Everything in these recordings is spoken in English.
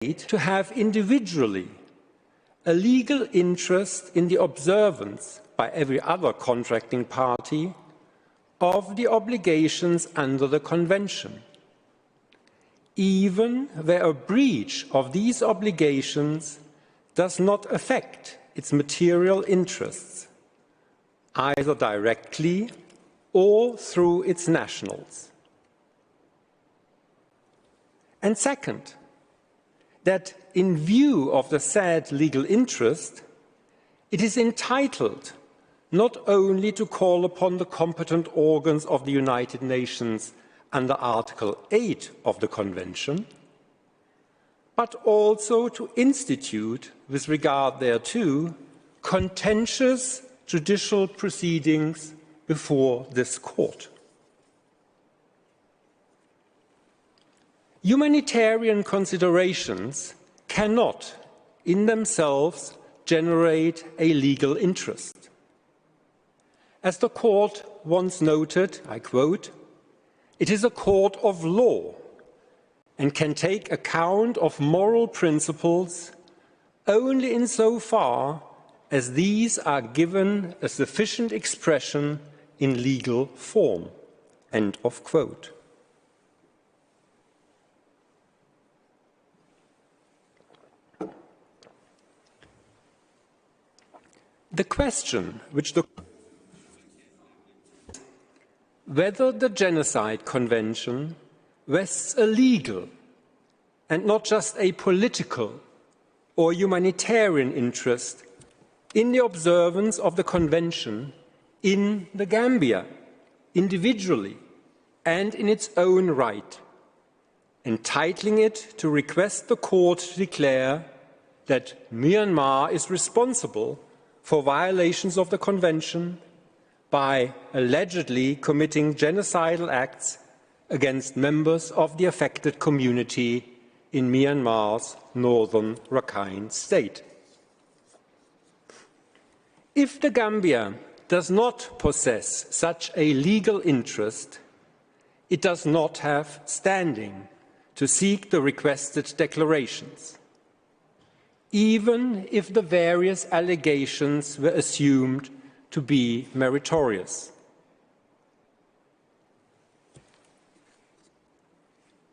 to have individually a legal interest in the observance by every other contracting party of the obligations under the Convention, even where a breach of these obligations does not affect its material interests, either directly or through its nationals. And second, that in view of the said legal interest, it is entitled not only to call upon the competent organs of the United Nations under Article 8 of the Convention, but also to institute, with regard thereto, contentious judicial proceedings before this court. Humanitarian considerations cannot, in themselves, generate a legal interest. As the court once noted, I quote, "It is a court of law and can take account of moral principles only insofar as these are given a sufficient expression in legal form." End of quote. The question whether the Genocide Convention vests a legal and not just a political or humanitarian interest in the observance of the Convention in the Gambia, individually and in its own right, entitling it to request the court to declare that Myanmar is responsible for violations of the Convention by allegedly committing genocidal acts against members of the affected community in Myanmar's northern Rakhine state. If the Gambia does not possess such a legal interest, it does not have standing to seek the requested declarations, even if the various allegations were assumed to be meritorious.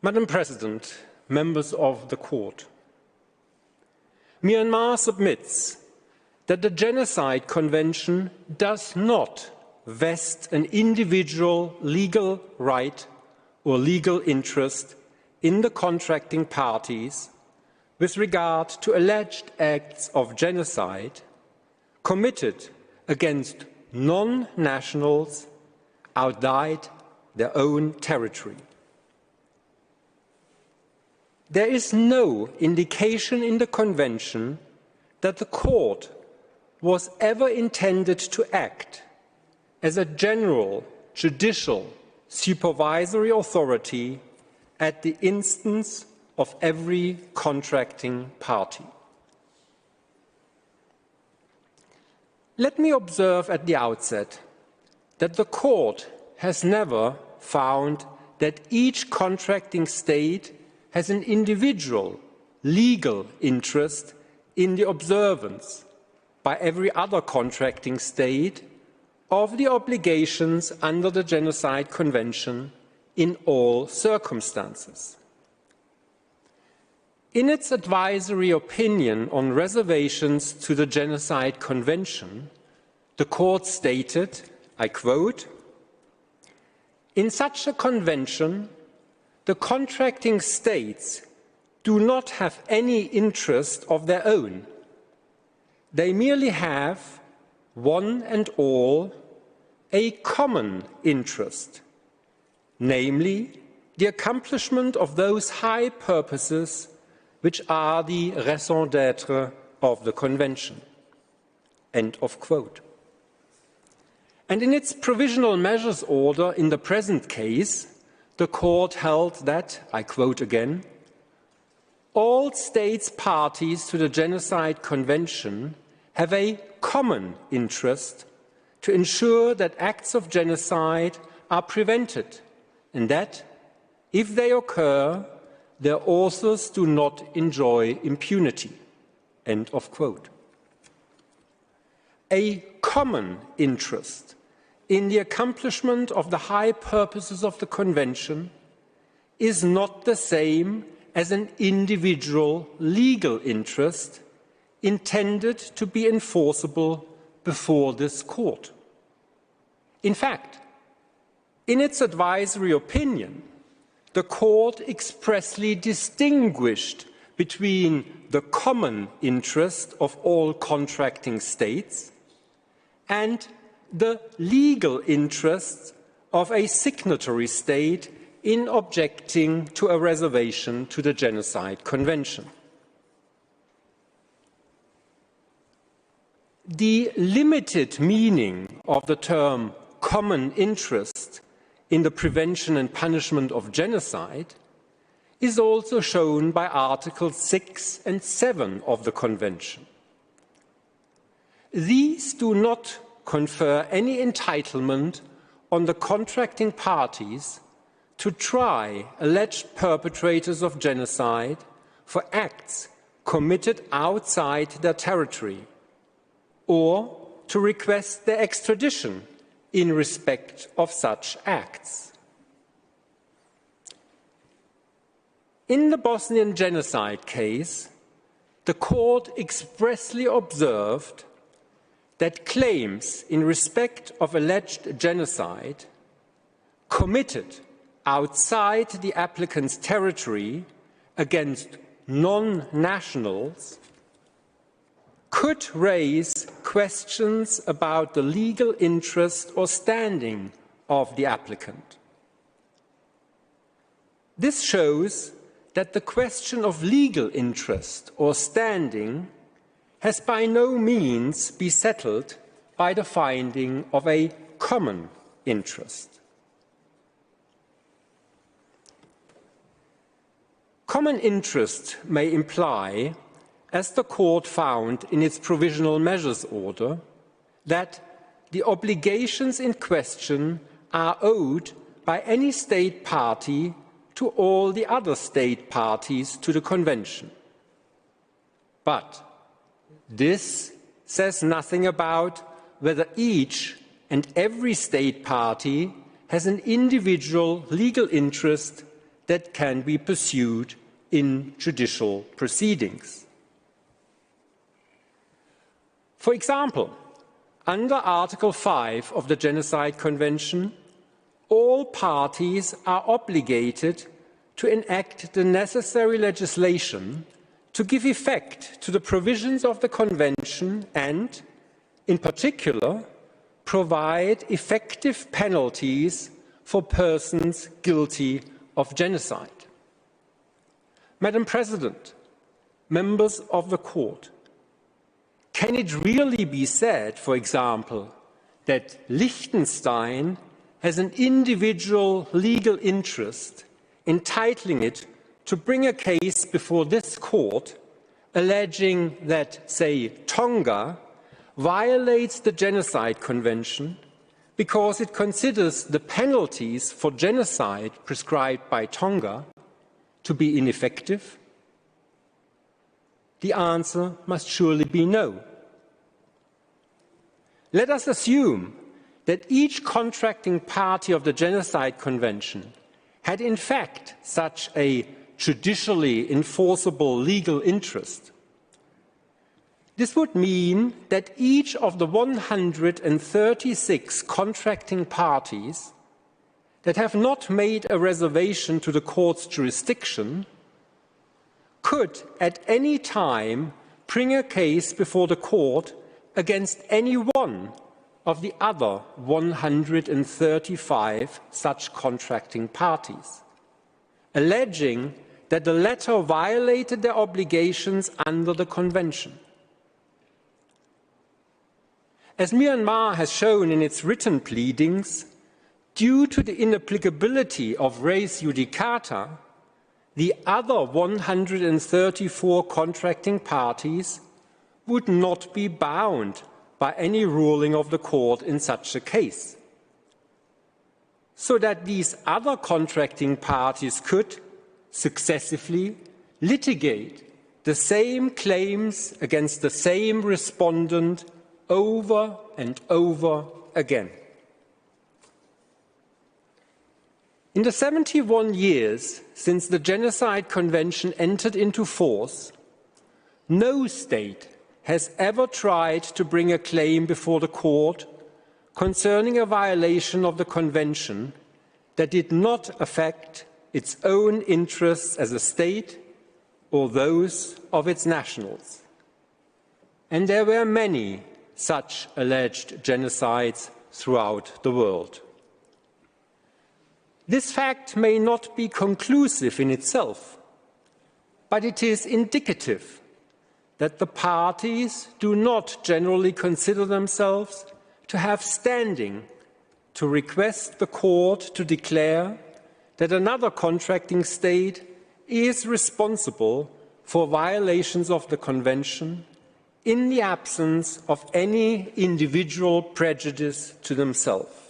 Madam President, members of the Court, Myanmar submits that the Genocide Convention does not vest an individual legal right or legal interest in the contracting parties with regard to alleged acts of genocide committed against non-nationals outside their own territory. There is no indication in the Convention that the Court was ever intended to act as a general judicial supervisory authority at the instance of every contracting party. Let me observe at the outset that the Court has never found that each contracting state has an individual legal interest in the observance by every other contracting state of the obligations under the Genocide Convention in all circumstances. In its advisory opinion on reservations to the Genocide Convention, the Court stated, I quote, "In such a convention, the contracting states do not have any interest of their own. They merely have, one and all, a common interest, namely the accomplishment of those high purposes which are the raison d'être of the Convention." End of quote. And in its provisional measures order in the present case, the Court held that, I quote again, "All states parties to the Genocide Convention have a common interest to ensure that acts of genocide are prevented and that, if they occur, their authors do not enjoy impunity." End of quote. A common interest in the accomplishment of the high purposes of the Convention is not the same as an individual legal interest intended to be enforceable before this court. In fact, in its advisory opinion, the court expressly distinguished between the common interest of all contracting states and the legal interests of a signatory state in objecting to a reservation to the Genocide Convention. The limited meaning of the term common interest in the prevention and punishment of genocide is also shown by Articles 6 and 7 of the Convention. These do not confer any entitlement on the contracting parties to try alleged perpetrators of genocide for acts committed outside their territory, or to request their extradition in respect of such acts. In the Bosnian genocide case, the court expressly observed that claims in respect of alleged genocide committed outside the applicant's territory against non-nationals could raise questions about the legal interest or standing of the applicant. This shows that the question of legal interest or standing has by no means been settled by the finding of a common interest. Common interest may imply, as the court found in its provisional measures order, that the obligations in question are owed by any state party to all the other state parties to the Convention. But this says nothing about whether each and every state party has an individual legal interest that can be pursued in judicial proceedings. For example, under Article 5 of the Genocide Convention, all parties are obligated to enact the necessary legislation to give effect to the provisions of the Convention and, in particular, provide effective penalties for persons guilty of genocide. Madam President, members of the Court, can it really be said, for example, that Liechtenstein has an individual legal interest entitling it to bring a case before this court alleging that, say, Tonga violates the Genocide Convention because it considers the penalties for genocide prescribed by Tonga to be ineffective? The answer must surely be no. Let us assume that each contracting party of the Genocide Convention had in fact such a judicially enforceable legal interest. This would mean that each of the 136 contracting parties that have not made a reservation to the court's jurisdiction could at any time bring a case before the court against any one of the other 135 such contracting parties, alleging that the latter violated their obligations under the Convention. As Myanmar has shown in its written pleadings, due to the inapplicability of res judicata, the other 134 contracting parties would not be bound by any ruling of the court in such a case, so that these other contracting parties could, successively litigate the same claims against the same respondent over and over again. In the 71 years since the Genocide Convention entered into force, no state has ever tried to bring a claim before the court concerning a violation of the Convention that did not affect its own interests as a state or those of its nationals. And there were many such alleged genocides throughout the world. This fact may not be conclusive in itself, but it is indicative that the parties do not generally consider themselves to have standing to request the court to declare that another contracting state is responsible for violations of the Convention in the absence of any individual prejudice to themselves.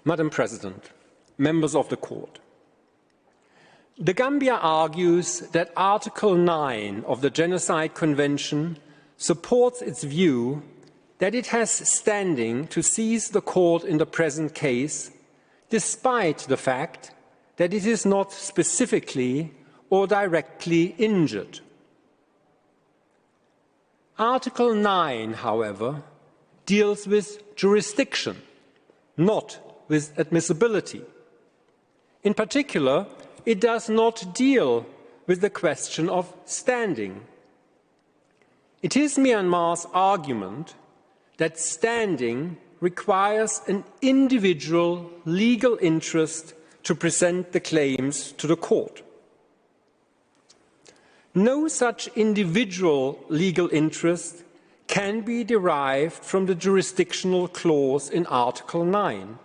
Madam President, members of the Court, the Gambia argues that Article 9 of the Genocide Convention supports its view that it has standing to seize the court in the present case, despite the fact that it is not specifically or directly injured. Article 9, however, deals with jurisdiction, not with admissibility. In particular, it does not deal with the question of standing. It is Myanmar's argument that standing requires an individual legal interest to present the claims to the court. No such individual legal interest can be derived from the jurisdictional clause in Article 9.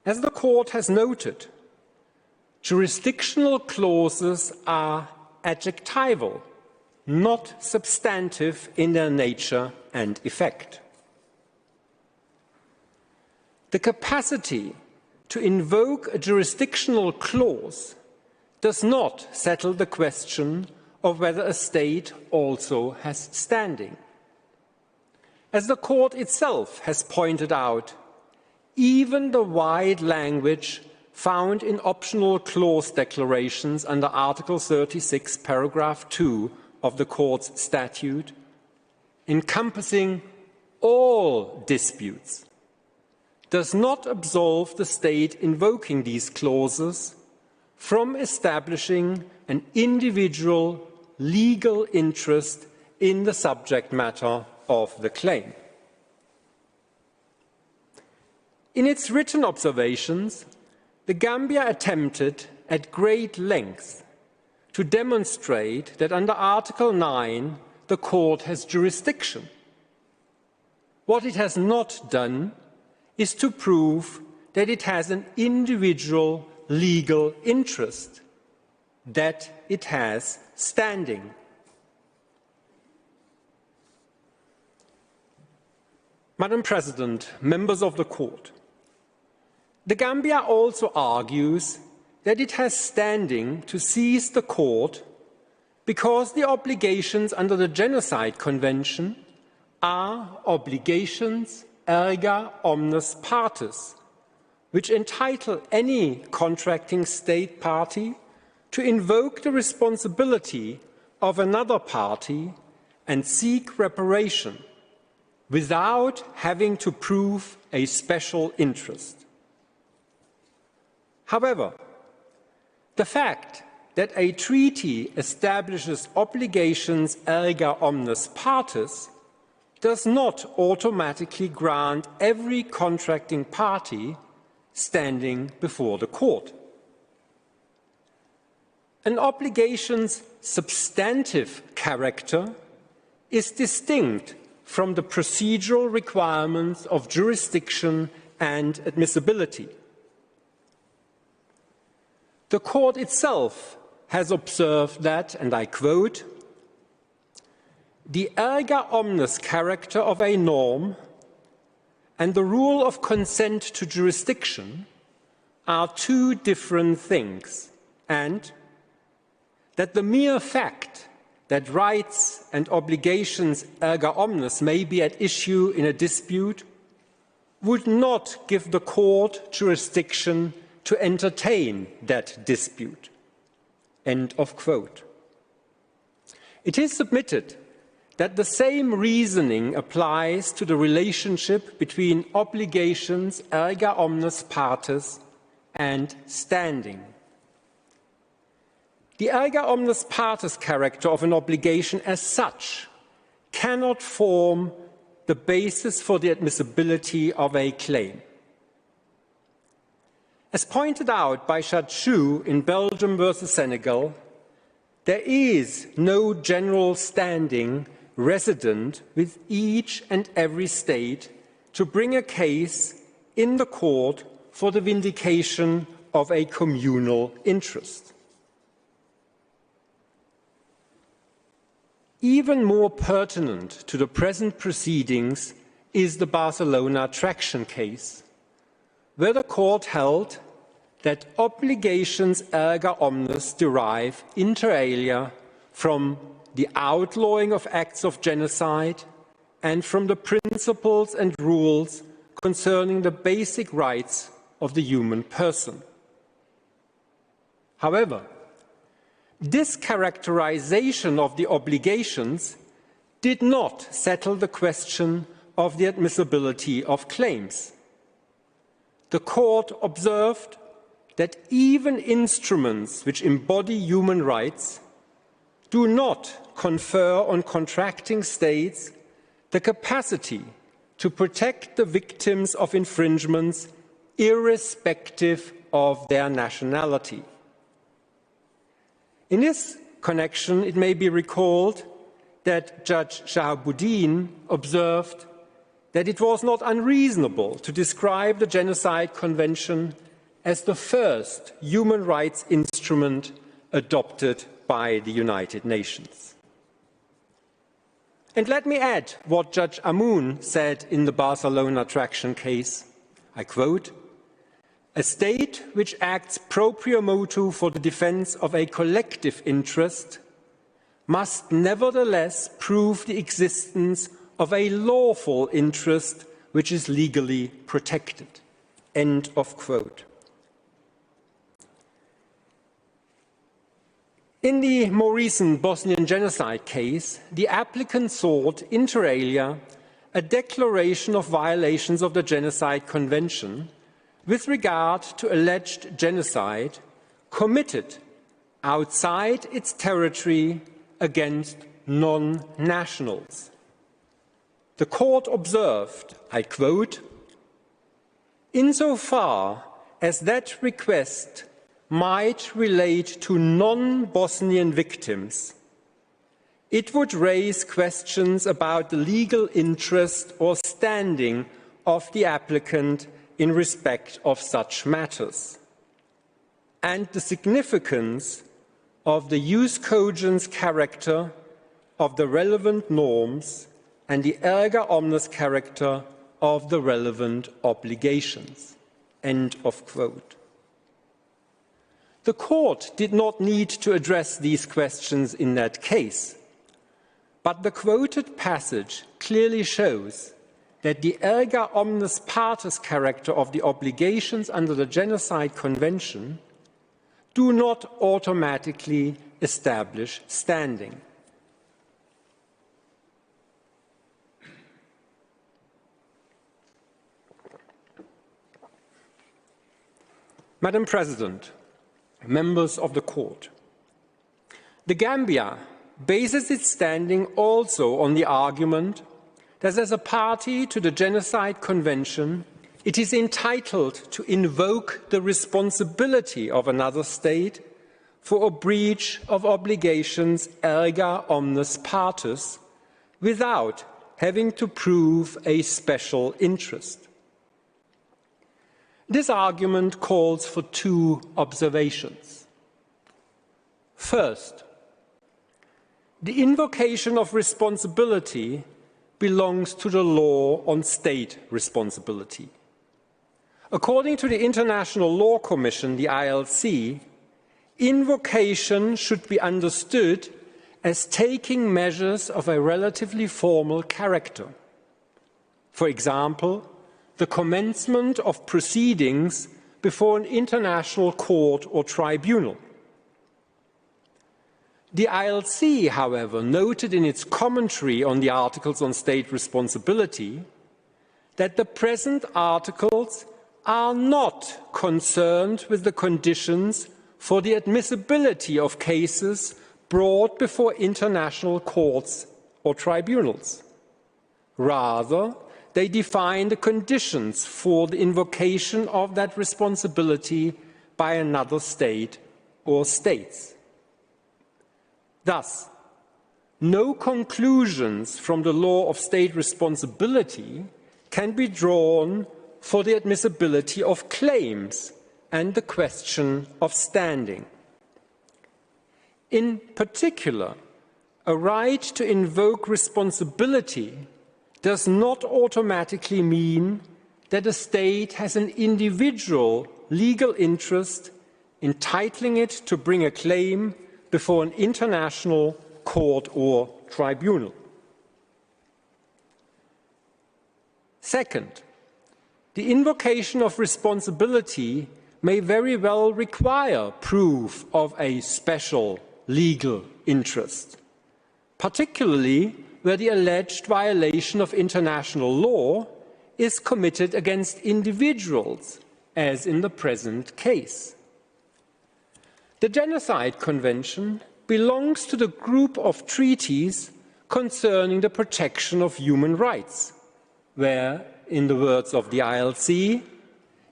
As the Court has noted, jurisdictional clauses are adjectival, not substantive in their nature and effect. The capacity to invoke a jurisdictional clause does not settle the question of whether a state also has standing. As the Court itself has pointed out, even the wide language found in optional clause declarations under Article 36, paragraph 2 of the Court's statute, encompassing all disputes, does not absolve the state invoking these clauses from establishing an individual legal interest in the subject matter of the claim. In its written observations, the Gambia attempted at great length to demonstrate that under Article 9 the Court has jurisdiction. What it has not done is to prove that it has an individual legal interest, that it has standing. Madam President, members of the Court, the Gambia also argues that it has standing to seize the court because the obligations under the Genocide Convention are obligations erga omnes partes, which entitle any contracting state party to invoke the responsibility of another party and seek reparation without having to prove a special interest. However, the fact that a treaty establishes obligations erga omnes partes does not automatically grant every contracting party standing before the court. An obligation's substantive character is distinct from the procedural requirements of jurisdiction and admissibility. The Court itself has observed that, and I quote, the erga omnes character of a norm and the rule of consent to jurisdiction are two different things, and that the mere fact that rights and obligations erga omnes may be at issue in a dispute would not give the court jurisdiction to entertain that dispute. End of quote. It is submitted that the same reasoning applies to the relationship between obligations erga omnes partes and standing. The erga omnes partes character of an obligation as such cannot form the basis for the admissibility of a claim. As pointed out by Judge Xu in Belgium versus Senegal, there is no general standing resident with each and every state to bring a case in the court for the vindication of a communal interest. Even more pertinent to the present proceedings is the Barcelona traction case, where the court held that obligations erga omnes derive inter alia from the outlawing of acts of genocide and from the principles and rules concerning the basic rights of the human person. However, this characterization of the obligations did not settle the question of the admissibility of claims. The court observed that even instruments which embody human rights do not confer on contracting states the capacity to protect the victims of infringements irrespective of their nationality. In this connection, it may be recalled that Judge Shahabuddin observed that it was not unreasonable to describe the Genocide Convention as the first human rights instrument adopted by the United Nations. And let me add what Judge Amun said in the Barcelona traction case. I quote, "A state which acts proprio motu for the defense of a collective interest must nevertheless prove the existence of a lawful interest which is legally protected." End of quote. In the more recent Bosnian genocide case, the applicant sought, inter alia, a declaration of violations of the Genocide Convention with regard to alleged genocide committed outside its territory against non-nationals. The court observed, I quote, "Insofar as that request might relate to non-Bosnian victims, it would raise questions about the legal interest or standing of the applicant in respect of such matters, and the significance of the jus cogens character of the relevant norms and the erga omnes character of the relevant obligations." End of quote. The court did not need to address these questions in that case, but the quoted passage clearly shows that the erga omnes partes character of the obligations under the Genocide Convention do not automatically establish standing. Madam President, members of the court, the Gambia bases its standing also on the argument that as a party to the Genocide Convention, it is entitled to invoke the responsibility of another state for a breach of obligations erga omnes partes without having to prove a special interest. This argument calls for two observations. First, The invocation of responsibility belongs to the law on state responsibility. According to the International Law Commission, the ILC, invocation should be understood as taking measures of a relatively formal character. For example, the commencement of proceedings before an international court or tribunal. The ILC, however, noted in its commentary on the Articles on State Responsibility that the present articles are not concerned with the conditions for the admissibility of cases brought before international courts or tribunals. Rather, they define the conditions for the invocation of that responsibility by another state or states. Thus, no conclusions from the law of state responsibility can be drawn for the admissibility of claims and the question of standing. In particular, a right to invoke responsibility does not automatically mean that a state has an individual legal interest entitling it to bring a claim before an international court or tribunal. Second, the invocation of responsibility may very well require proof of a special legal interest, particularly where the alleged violation of international law is committed against individuals, as in the present case. The Genocide Convention belongs to the group of treaties concerning the protection of human rights, where, in the words of the ILC,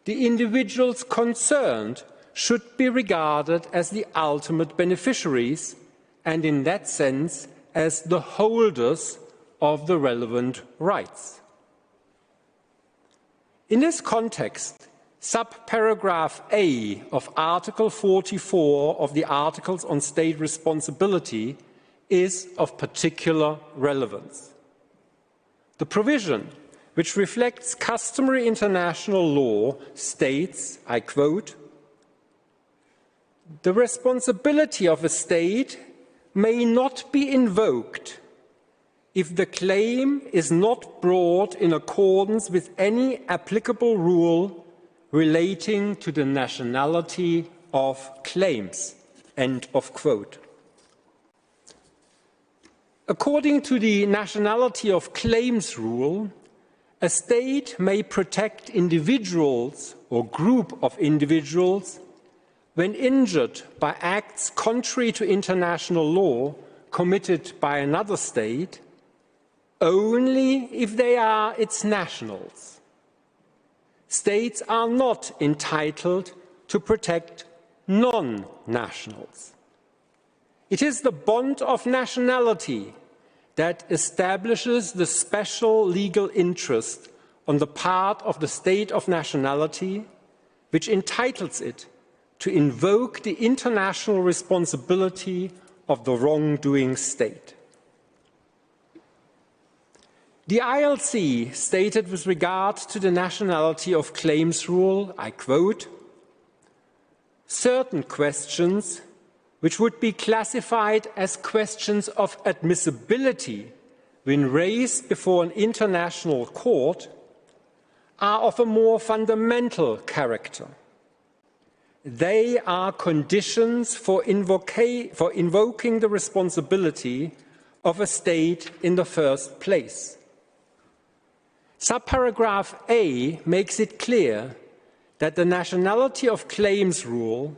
the individuals concerned should be regarded as the ultimate beneficiaries and, in that sense, as the holders of the relevant rights. In this context, subparagraph A of Article 44 of the Articles on State Responsibility is of particular relevance. The provision, which reflects customary international law, states, I quote, "The responsibility of a state may not be invoked if the claim is not brought in accordance with any applicable rule relating to the nationality of claims." End of quote. According to the nationality of claims rule, a state may protect individuals or group of individuals when injured by acts contrary to international law committed by another state only if they are its nationals. States are not entitled to protect non-nationals. It is the bond of nationality that establishes the special legal interest on the part of the state of nationality, which entitles it to invoke the international responsibility of the wrongdoing state. The ILC stated with regard to the nationality of claims rule, I quote, "Certain questions which would be classified as questions of admissibility when raised before an international court are of a more fundamental character. They are conditions for invoking the responsibility of a state in the first place. Subparagraph A makes it clear that the nationality of claims rule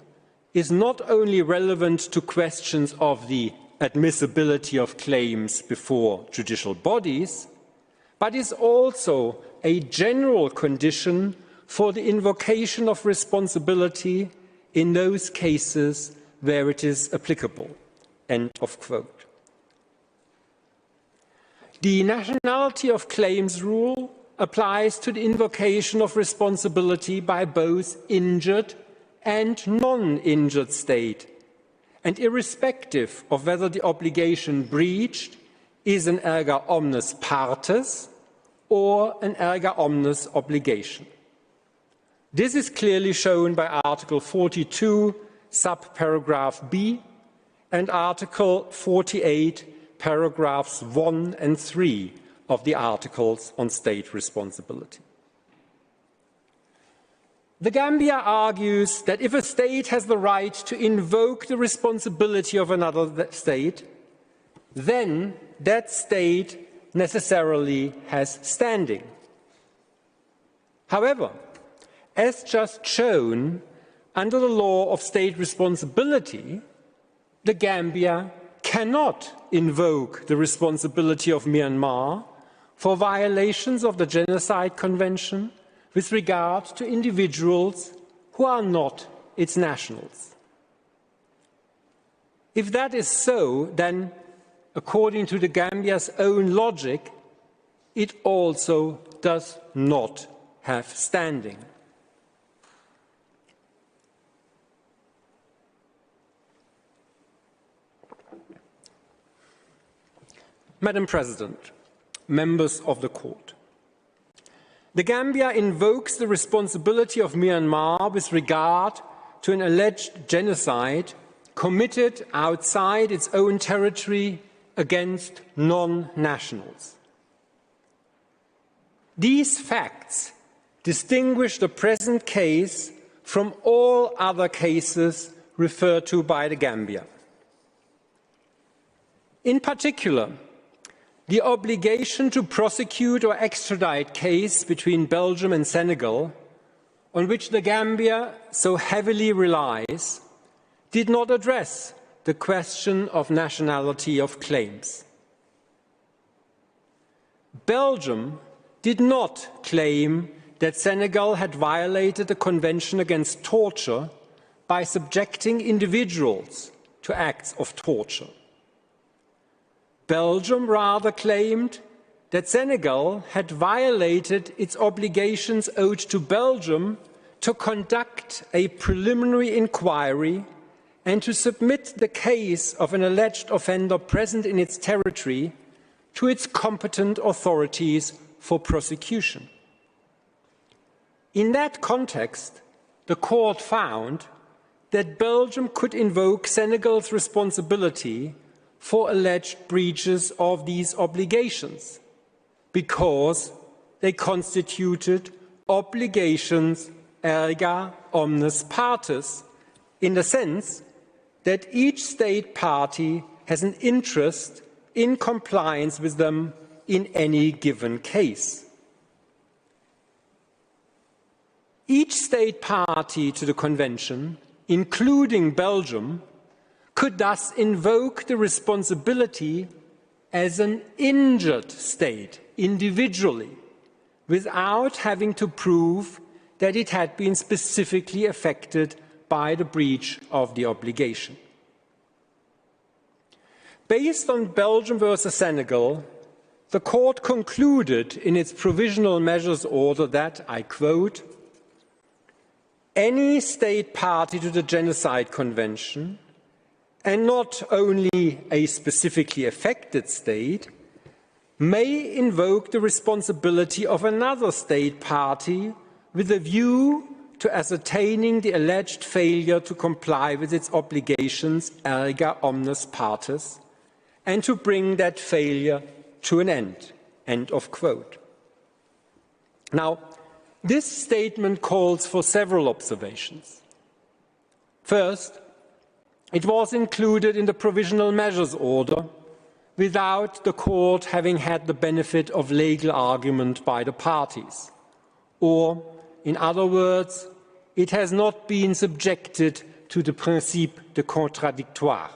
is not only relevant to questions of the admissibility of claims before judicial bodies, but is also a general condition for the invocation of responsibility in those cases where it is applicable." End of quote. The nationality of claims rule applies to the invocation of responsibility by both injured and non-injured state, and irrespective of whether the obligation breached is an erga omnes partes or an erga omnes obligation. This is clearly shown by Article 42, subparagraph B, and Article 48, paragraphs 1 and 3 of the Articles on State Responsibility. The Gambia argues that if a state has the right to invoke the responsibility of another state, then that state necessarily has standing. However, as just shown, under the law of state responsibility, the Gambia cannot invoke the responsibility of Myanmar for violations of the Genocide Convention with regard to individuals who are not its nationals. If that is so, then, according to the Gambia's own logic, it also does not have standing. Madam President, members of the Court, the Gambia invokes the responsibility of Myanmar with regard to an alleged genocide committed outside its own territory against non-nationals. These facts distinguish the present case from all other cases referred to by the Gambia. In particular, the obligation to prosecute or extradite case between Belgium and Senegal, on which the Gambia so heavily relies, did not address the question of nationality of claims. Belgium did not claim that Senegal had violated the Convention Against Torture by subjecting individuals to acts of torture. Belgium rather claimed that Senegal had violated its obligations owed to Belgium to conduct a preliminary inquiry and to submit the case of an alleged offender present in its territory to its competent authorities for prosecution. In that context, the Court found that Belgium could invoke Senegal's responsibility for alleged breaches of these obligations, because they constituted obligations erga omnes partes, in the sense that each state party has an interest in compliance with them in any given case. Each state party to the Convention, including Belgium, could thus invoke the responsibility as an injured state individually, without having to prove that it had been specifically affected by the breach of the obligation. Based on Belgium versus Senegal, the Court concluded in its provisional measures order that, I quote, "Any state party to the Genocide Convention, and not only a specifically affected state, may invoke the responsibility of another state party with a view to ascertaining the alleged failure to comply with its obligations erga omnes partes, and to bring that failure to an end." End of quote. Now, this statement calls for several observations. First, it was included in the provisional measures order without the Court having had the benefit of legal argument by the parties. Or, in other words, it has not been subjected to the principe de contradictoire.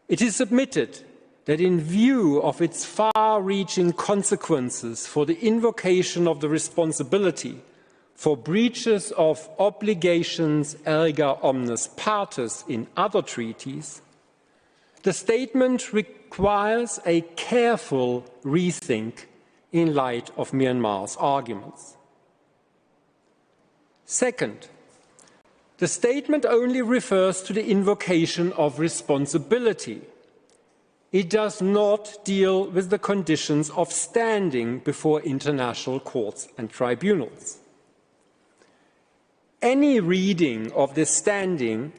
It is submitted that in view of its far-reaching consequences for the invocation of the responsibility for breaches of obligations erga omnes partes in other treaties, the statement requires a careful rethink in light of Myanmar's arguments. Second, the statement only refers to the invocation of responsibility. It does not deal with the conditions of standing before international courts and tribunals. Any reading of this statement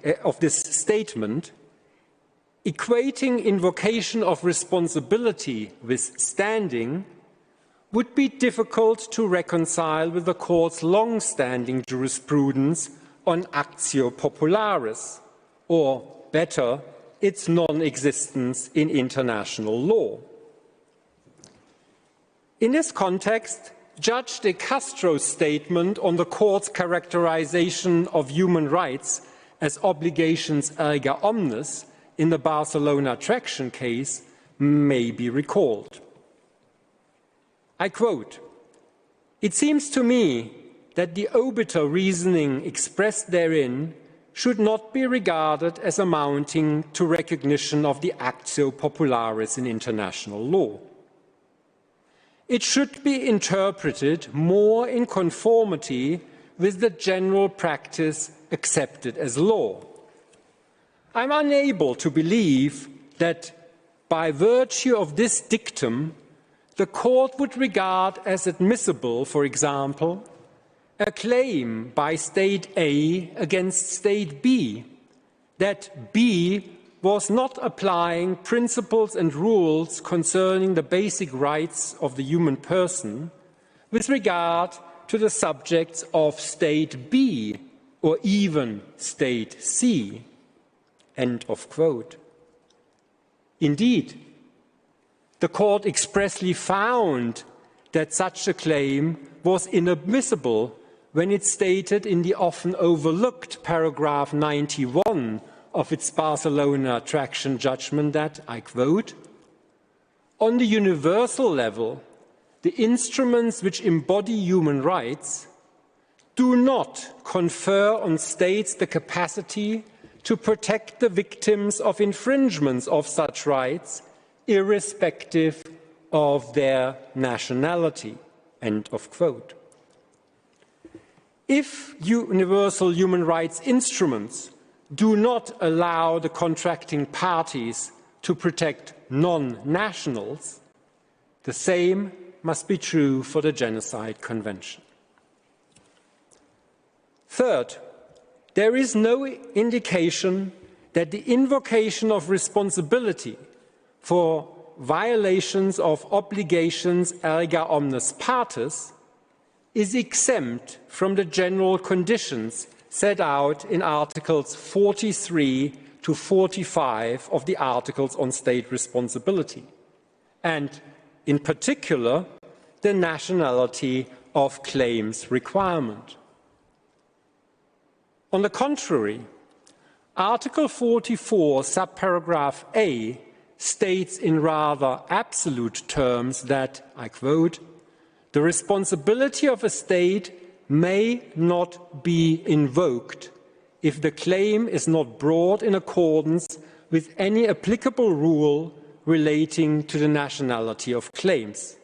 equating invocation of responsibility with standing would be difficult to reconcile with the Court's long-standing jurisprudence on actio popularis, or better, its non-existence in international law. In this context, Judge de Castro's statement on the Court's characterization of human rights as obligations erga omnes in the Barcelona traction case may be recalled. I quote, "It seems to me that the obiter reasoning expressed therein should not be regarded as amounting to recognition of the actio popularis in international law. It should be interpreted more in conformity with the general practice accepted as law. I'm unable to believe that by virtue of this dictum, the Court would regard as admissible, for example, a claim by State A against State B that B was not applying principles and rules concerning the basic rights of the human person with regard to the subjects of State B or even State C." End of quote. Indeed, the Court expressly found that such a claim was inadmissible when it stated in the often overlooked paragraph 91 of its Barcelona traction judgment that, I quote, "On the universal level, the instruments which embody human rights do not confer on states the capacity to protect the victims of infringements of such rights, irrespective of their nationality." End of quote. If universal human rights instruments do not allow the contracting parties to protect non-nationals, the same must be true for the Genocide Convention. Third, there is no indication that the invocation of responsibility for violations of obligations erga omnes partes is exempt from the general conditions set out in Articles 43 to 45 of the Articles on State Responsibility, and in particular, the nationality of claims requirement. On the contrary, Article 44, subparagraph A, states in rather absolute terms that, I quote, "The responsibility of a state may not be invoked if the claim is not brought in accordance with any applicable rule relating to the nationality of claims."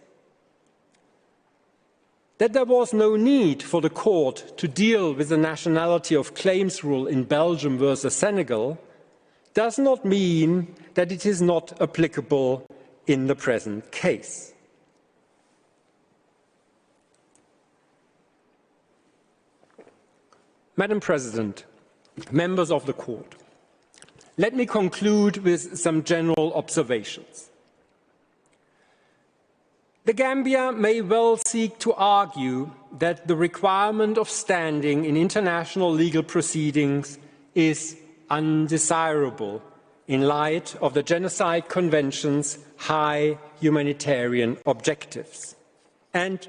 That there was no need for the Court to deal with the nationality of claims rule in Belgium versus Senegal does not mean that it is not applicable in the present case. Madam President, members of the Court, let me conclude with some general observations. The Gambia may well seek to argue that the requirement of standing in international legal proceedings is undesirable in light of the Genocide Convention's high humanitarian objectives. And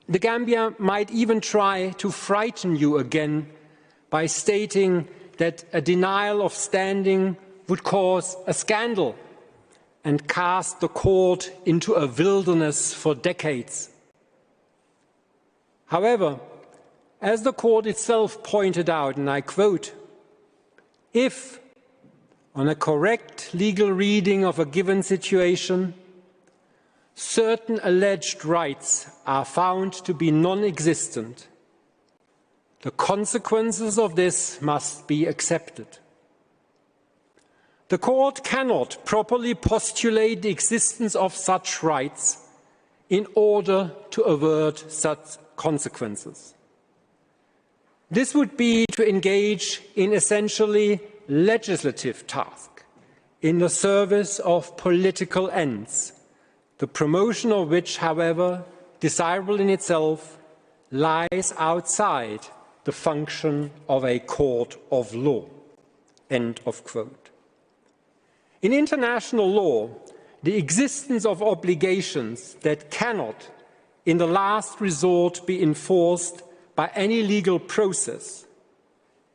the Gambia might even try to frighten you again by stating that a denial of standing would cause a scandal and cast the Court into a wilderness for decades. However, as the Court itself pointed out, and I quote, "If, on a correct legal reading of a given situation, certain alleged rights are found to be non-existent, The consequences of this must be accepted. The Court cannot properly postulate the existence of such rights in order to avert such consequences. This would be to engage in essentially legislative task in the service of political ends, the promotion of which, however, desirable in itself, lies outside the function of a court of law." End of quote. In international law, the existence of obligations that cannot, in the last resort, be enforced by any legal process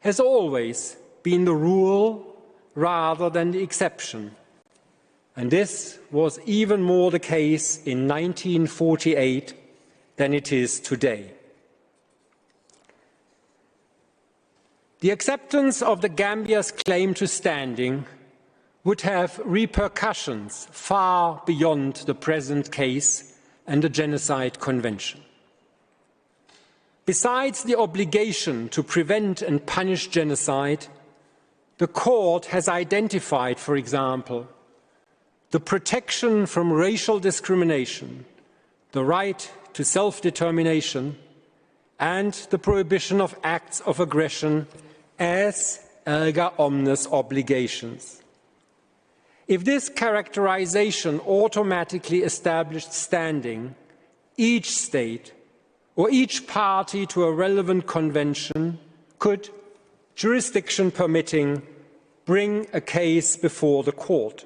has always been the rule rather than the exception. And this was even more the case in 1948 than it is today. The acceptance of the Gambia's claim to standing would have repercussions far beyond the present case and the Genocide Convention. Besides the obligation to prevent and punish genocide, the Court has identified, for example, the protection from racial discrimination, the right to self-determination, and the prohibition of acts of aggression as erga omnes obligations. If this characterization automatically established standing, each state or each party to a relevant convention could, jurisdiction permitting, bring a case before the Court,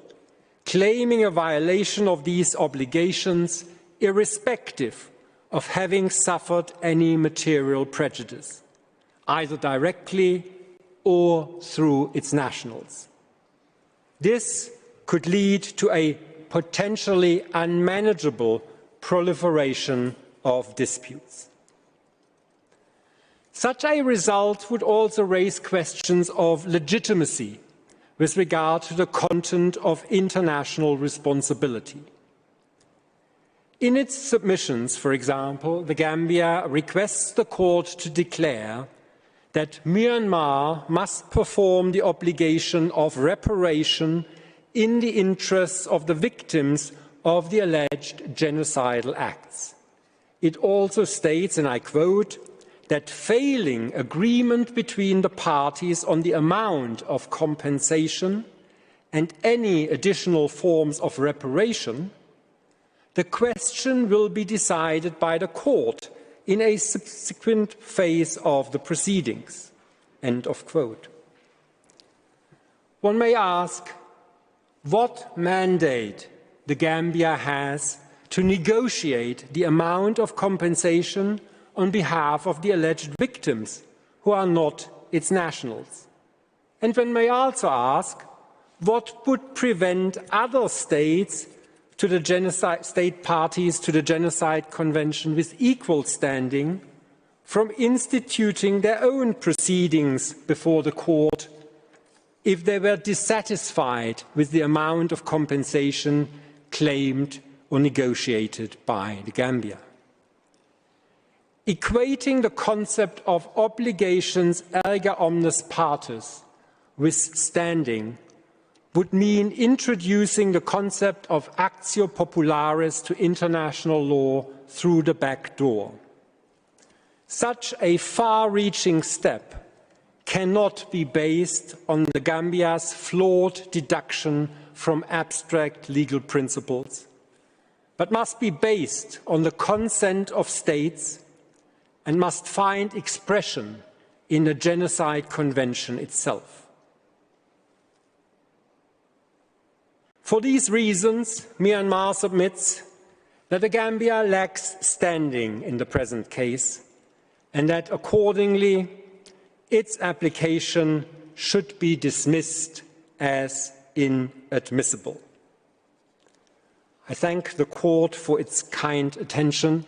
claiming a violation of these obligations irrespective of having suffered any material prejudice, either directly or through its nationals. This could lead to a potentially unmanageable proliferation of disputes. Such a result would also raise questions of legitimacy with regard to the content of international responsibility. In its submissions, for example, the Gambia requests the Court to declare that Myanmar must perform the obligation of reparation in the interests of the victims of the alleged genocidal acts. It also states, and I quote, that failing agreement between the parties on the amount of compensation and any additional forms of reparation, the question will be decided by the Court in a subsequent phase of the proceedings. End of quote. One may ask what mandate the Gambia has to negotiate the amount of compensation on behalf of the alleged victims who are not its nationals. And one may also ask what would prevent other states to the state parties to the Genocide Convention with equal standing from instituting their own proceedings before the Court if they were dissatisfied with the amount of compensation claimed or negotiated by the Gambia. Equating the concept of obligations erga omnes partes with standing would mean introducing the concept of actio popularis to international law through the back door. Such a far-reaching step cannot be based on the Gambia's flawed deduction from abstract legal principles, but must be based on the consent of states and must find expression in the Genocide Convention itself. For these reasons, Myanmar submits that the Gambia lacks standing in the present case and that accordingly its application should be dismissed as inadmissible. I thank the Court for its kind attention.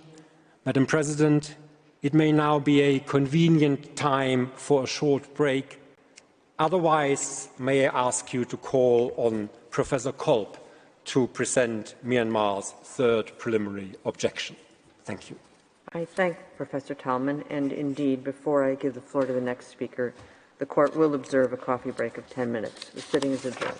Madam President, it may now be a convenient time for a short break. Otherwise, may I ask you to call on Professor Kolb to present Myanmar's third preliminary objection. Thank you. I thank Professor Talman, and indeed, before I give the floor to the next speaker, the court will observe a coffee break of 10 minutes. The sitting is adjourned.